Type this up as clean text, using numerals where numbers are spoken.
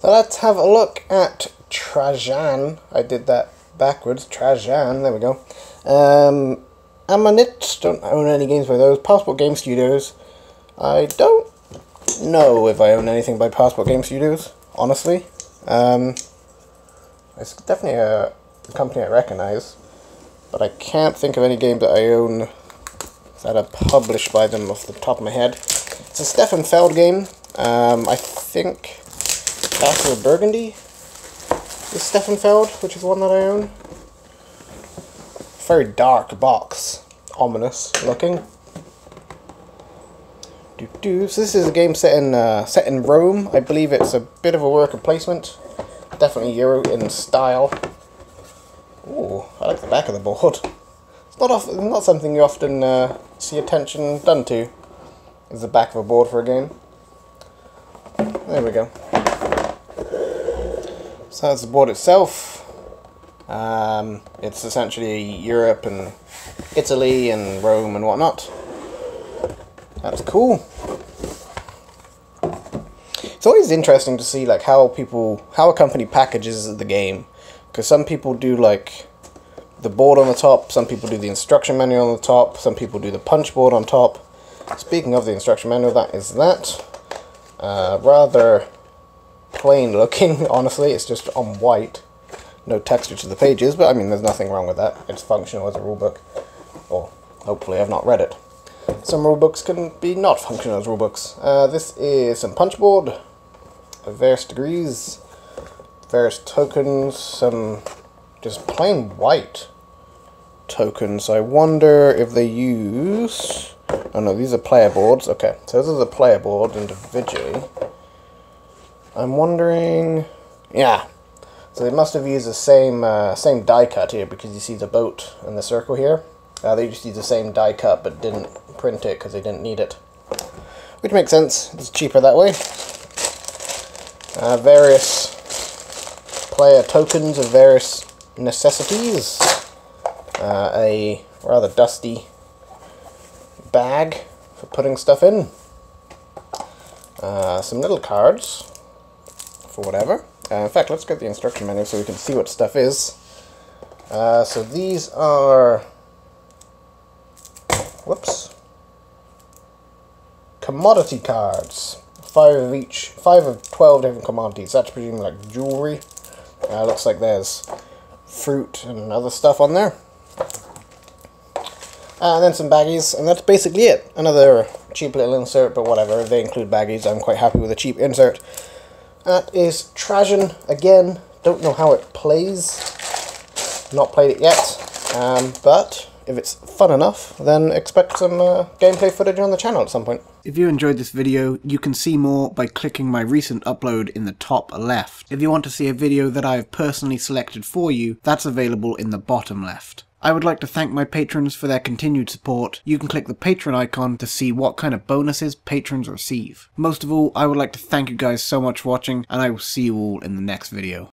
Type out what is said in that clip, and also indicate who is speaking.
Speaker 1: So let's have a look at Trajan. I did that backwards. Trajan, there we go. Ammonit, don't own any games by those. Passport Game Studios. I don't know if I own anything by Passport Game Studios, honestly. It's definitely a company I recognize, but I can't think of any games that I own that are published by them off the top of my head. It's a Stefan Feld game. I think Castle of Burgundy is Stefan Feld, which is one that I own. Very dark box, ominous looking. So this is a game set in Rome. I believe it's a bit of a worker placement. Definitely Euro in style. Ooh, I like the back of the board. It's not something you often see attention done to, is the back of a board for a game. There we go. So that's the board itself. It's essentially Europe and Italy and Rome and whatnot. That's cool. It's always interesting to see like how a company packages the game, because some people do like the board on the top, some people do the instruction manual on the top, some people do the punch board on top. Speaking of the instruction manual, that is that. Rather plain looking, honestly. It's just on white, no texture to the pages, but I mean there's nothing wrong with that. It's functional as a rulebook, or hopefully I've not read it. Some rulebooks can be not functional as rulebooks. This is some punch board of various degrees, various tokens, some just plain white tokens. I wonder if they use... Oh no, these are player boards. Okay, so this is a player board individually. I'm wondering... Yeah, so they must have used the same die cut here, because you see the boat and the circle here. They just used the same die cut but didn't print it because they didn't need it. Which makes sense, it's cheaper that way. Various player tokens of various necessities. A rather dusty bag for putting stuff in. Some little cards for whatever. In fact, let's get the instruction manual so we can see what stuff is. So these are... Whoops. Commodity cards. 5 of each. 5 of 12 different commodities. That's presumably like jewelry. Looks like there's fruit and other stuff on there. And then some baggies, and that's basically it. Another cheap little insert, but whatever. If they include baggies, I'm quite happy with a cheap insert. That is Trajan. Again, don't know how it plays. Not played it yet. But if it's fun enough, then expect some gameplay footage on the channel at some point.
Speaker 2: If you enjoyed this video, you can see more by clicking my recent upload in the top left. If you want to see a video that I have personally selected for you, that's available in the bottom left. I would like to thank my patrons for their continued support. You can click the patron icon to see what kind of bonuses patrons receive. Most of all, I would like to thank you guys so much for watching, and I will see you all in the next video.